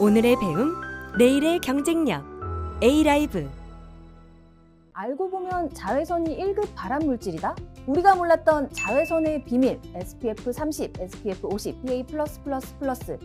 오늘의 배움, 내일의 경쟁력 A라이브. 알고 보면 자외선이 1급 발암물질이다? 우리가 몰랐던 자외선의 비밀 SPF 30, SPF 50, PA+++.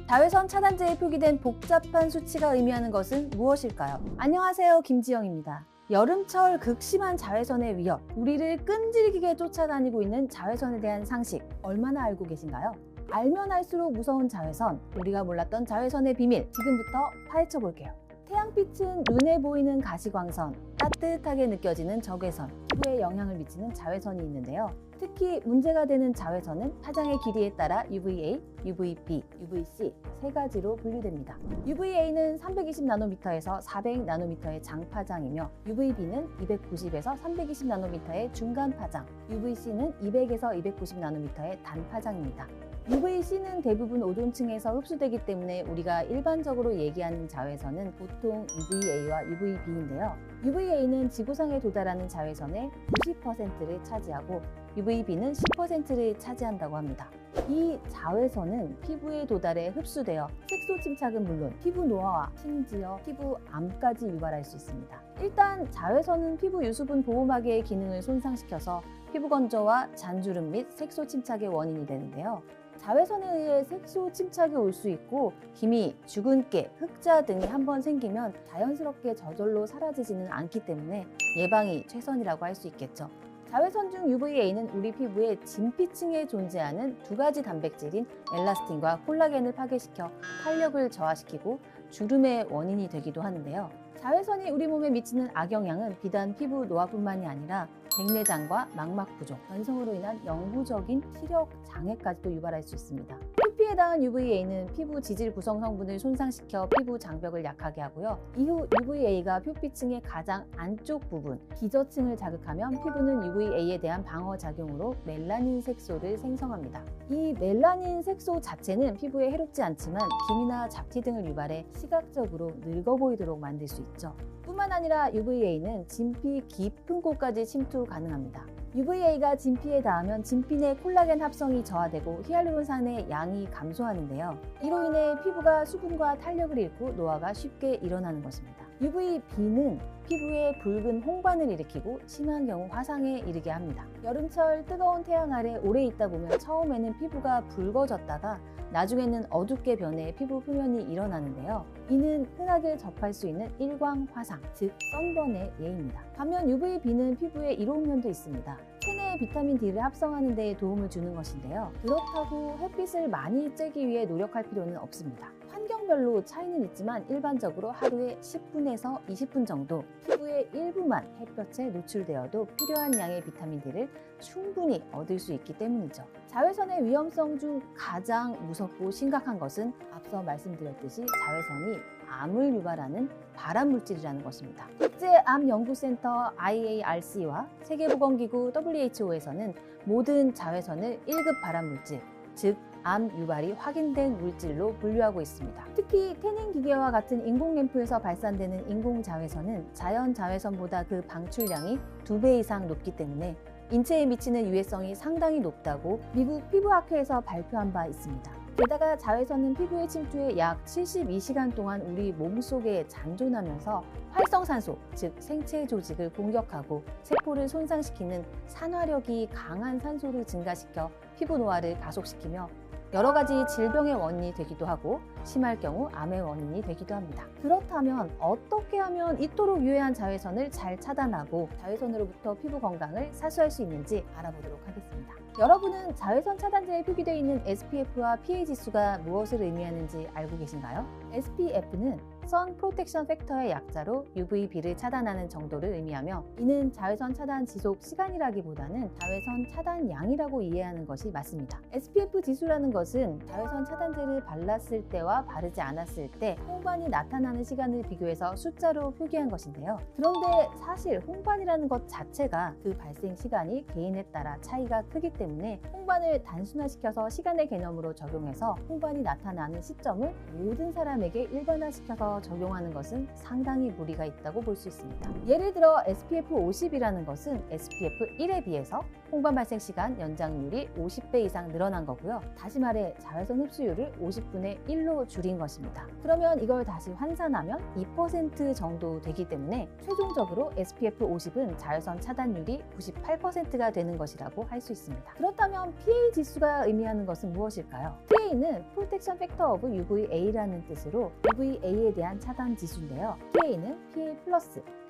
자외선 차단제에 표기된 복잡한 수치가 의미하는 것은 무엇일까요? 안녕하세요, 김지영입니다. 여름철 극심한 자외선의 위협, 우리를 끈질기게 쫓아다니고 있는 자외선에 대한 상식 얼마나 알고 계신가요? 알면 알수록 무서운 자외선, 우리가 몰랐던 자외선의 비밀, 지금부터 파헤쳐 볼게요. 태양빛은 눈에 보이는 가시광선, 따뜻하게 느껴지는 적외선, 피부에 영향을 미치는 자외선이 있는데요. 특히 문제가 되는 자외선은 파장의 길이에 따라 UVA, UVB, UVC 세 가지로 분류됩니다. UVA는 320나노미터에서 400나노미터의 장파장이며 UVB는 290에서 320나노미터의 중간파장, UVC는 200에서 290나노미터의 단파장입니다. UVC는 대부분 오존층에서 흡수되기 때문에 우리가 일반적으로 얘기하는 자외선은 보통 UVA와 UVB인데요. UVA는 지구상에 도달하는 자외선의 90%를 차지하고 UVB는 10%를 차지한다고 합니다. 이 자외선은 피부에 도달해 흡수되어 색소 침착은 물론 피부 노화와 심지어 피부암까지 유발할 수 있습니다. 일단 자외선은 피부 유수분 보호막의 기능을 손상시켜서 피부 건조와 잔주름 및 색소 침착의 원인이 되는데요. 자외선에 의해 색소 침착이 올 수 있고 기미, 주근깨, 흑자 등이 한번 생기면 자연스럽게 저절로 사라지지는 않기 때문에 예방이 최선이라고 할 수 있겠죠. 자외선 중 UVA는 우리 피부의 진피층에 존재하는 두 가지 단백질인 엘라스틴과 콜라겐을 파괴시켜 탄력을 저하시키고 주름의 원인이 되기도 하는데요. 자외선이 우리 몸에 미치는 악영향은 비단 피부 노화뿐만이 아니라 백내장과 망막 부종, 변성으로 인한 영구적인 시력 장애까지도 유발할 수 있습니다. 표피에 닿은 UVA는 피부 지질 구성 성분을 손상시켜 피부 장벽을 약하게 하고요. 이후 UVA가 표피층의 가장 안쪽 부분, 기저층을 자극하면 피부는 UVA에 대한 방어 작용으로 멜라닌 색소를 생성합니다. 이 멜라닌 색소 자체는 피부에 해롭지 않지만 기미나 잡티 등을 유발해 시각적으로 늙어 보이도록 만들 수 있죠. 뿐만 아니라 UVA는 진피 깊은 곳까지 침투 가능합니다. UVA가 진피에 닿으면 진피 내 콜라겐 합성이 저하되고 히알루론산의 양이 감소하는데요. 이로 인해 피부가 수분과 탄력을 잃고 노화가 쉽게 일어나는 것입니다. UVB는 피부에 붉은 홍반을 일으키고 심한 경우 화상에 이르게 합니다. 여름철 뜨거운 태양 아래 오래 있다 보면 처음에는 피부가 붉어졌다가 나중에는 어둡게 변해 피부 표면이 일어나는데요. 이는 흔하게 접할 수 있는 일광 화상, 즉 선번의 예입니다. 반면 UVB는 피부에 이로운 면도 있습니다. 체내의 비타민 D를 합성하는 데 도움을 주는 것인데요. 그렇다고 햇빛을 많이 쬐기 위해 노력할 필요는 없습니다. 환경별로 차이는 있지만 일반적으로 하루에 10분에서 20분 정도 피부의 일부만 햇볕에 노출되어도 필요한 양의 비타민 D를 충분히 얻을 수 있기 때문이죠. 자외선의 위험성 중 가장 무섭고 심각한 것은 앞서 말씀드렸듯이 자외선이 암을 유발하는 발암물질이라는 것입니다. 국제암연구센터 IARC와 세계보건기구 WHO에서는 모든 자외선을 1급 발암물질, 즉 암 유발이 확인된 물질로 분류하고 있습니다. 특히 태닝 기계와 같은 인공램프에서 발산되는 인공자외선은 자연 자외선보다 그 방출량이 2배 이상 높기 때문에 인체에 미치는 유해성이 상당히 높다고 미국 피부학회에서 발표한 바 있습니다. 게다가 자외선은 피부에 침투해 약 72시간 동안 우리 몸속에 잔존하면서 활성산소, 즉 생체 조직을 공격하고 세포를 손상시키는 산화력이 강한 산소를 증가시켜 피부 노화를 가속시키며 여러 가지 질병의 원인이 되기도 하고 심할 경우 암의 원인이 되기도 합니다. 그렇다면 어떻게 하면 이토록 유해한 자외선을 잘 차단하고 자외선으로부터 피부 건강을 사수할 수 있는지 알아보도록 하겠습니다. 여러분은 자외선 차단제에 표기되어 있는 SPF와 PA 지수가 무엇을 의미하는지 알고 계신가요? SPF는 Sun Protection Factor의 약자로 UVB를 차단하는 정도를 의미하며 이는 자외선 차단 지속 시간이라기보다는 자외선 차단량이라고 이해하는 것이 맞습니다. SPF 지수라는 것은 자외선 차단제를 발랐을 때와 바르지 않았을 때 홍반이 나타나는 시간을 비교해서 숫자로 표기한 것인데요. 그런데 사실 홍반이라는 것 자체가 그 발생 시간이 개인에 따라 차이가 크기 때문에 홍반을 단순화시켜서 시간의 개념으로 적용해서 홍반이 나타나는 시점을 모든 사람에게 일반화시켜서 적용하는 것은 상당히 무리가 있다고 볼 수 있습니다. 예를 들어 SPF 50이라는 것은 SPF 1에 비해서 홍반 발생 시간 연장률이 50배 이상 늘어난 거고요. 다시 말해 자외선 흡수율을 50분의 1로 줄인 것입니다. 그러면 이걸 다시 환산하면 2% 정도 되기 때문에 최종적으로 SPF 50은 자외선 차단율이 98%가 되는 것이라고 할 수 있습니다. 그렇다면 PA 지수가 의미하는 것은 무엇일까요? PA는 Protection Factor of UVA라는 뜻으로 UVA에 대한 차단 지수인데요. PA는 PA+,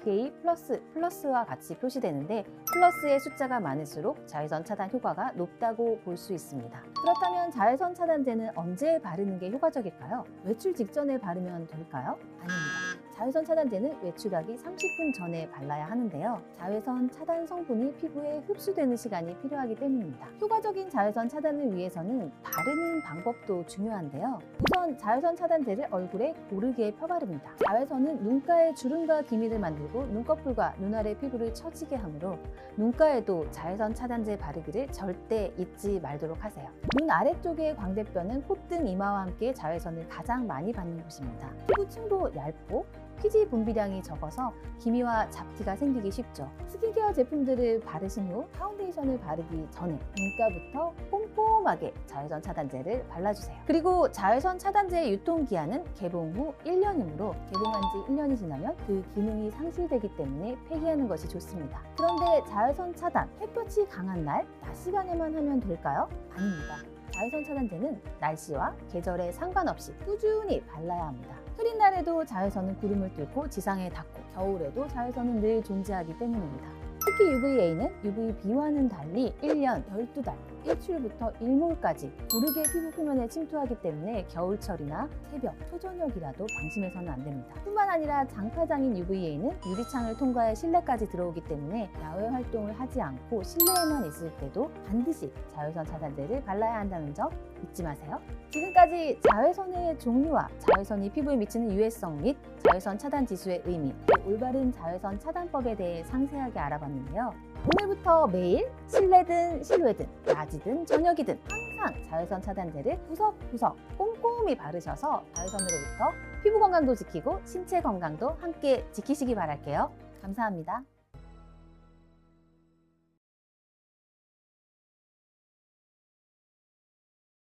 PA+, 플러스와 같이 표시되는데 플러스의 숫자가 많을수록 자외선 차단 효과가 높다고 볼 수 있습니다. 그렇다면 자외선 차단제는 언제 바르는 게 효과적일까요? 외출 직전에 바르면 될까요? 아닙니다. 자외선 차단제는 외출하기 30분 전에 발라야 하는데요. 자외선 차단 성분이 피부에 흡수되는 시간이 필요하기 때문입니다. 효과적인 자외선 차단을 위해서는 바르는 방법도 중요한데요. 우선 자외선 차단제를 얼굴에 고르게 펴바릅니다. 자외선은 눈가에 주름과 기미를 만들고 눈꺼풀과 눈 아래 피부를 처지게 하므로 눈가에도 자외선 차단제 바르기를 절대 잊지 말도록 하세요. 눈 아래쪽의 광대뼈는 콧등 이마와 함께 자외선을 가장 많이 받는 곳입니다. 피부층도 얇고 피지 분비량이 적어서 기미와 잡티가 생기기 쉽죠. 스킨케어 제품들을 바르신 후 파운데이션을 바르기 전에 눈가부터 꼼꼼하게 자외선 차단제를 발라주세요. 그리고 자외선 차단제의 유통기한은 개봉 후 1년이므로 개봉한 지 1년이 지나면 그 기능이 상실되기 때문에 폐기하는 것이 좋습니다. 그런데 자외선 차단, 햇볕이 강한 날, 낮 시간에만 하면 될까요? 아닙니다. 자외선 차단제는 날씨와 계절에 상관없이 꾸준히 발라야 합니다. 흐린 날에도 자외선은 구름을 뚫고 지상에 닿고 겨울에도 자외선은 늘 존재하기 때문입니다. 특히 UVA는 UVB와는 달리 1년 12달, 일출부터 일몰까지 고르게 피부 표면에 침투하기 때문에 겨울철이나 새벽, 초저녁이라도 방심해서는 안 됩니다. 뿐만 아니라 장파장인 UVA는 유리창을 통과해 실내까지 들어오기 때문에 야외 활동을 하지 않고 실내에만 있을 때도 반드시 자외선 차단제를 발라야 한다는 점 잊지 마세요. 지금까지 자외선의 종류와 자외선이 피부에 미치는 유해성 및 자외선 차단 지수의 의미, 올바른 자외선 차단법에 대해 상세하게 알아봤는데요. 오늘부터 매일 실내든 실외든 낮이든 저녁이든 항상 자외선 차단제를 구석구석 꼼꼼히 바르셔서 자외선으로부터 피부 건강도 지키고 신체 건강도 함께 지키시기 바랄게요. 감사합니다.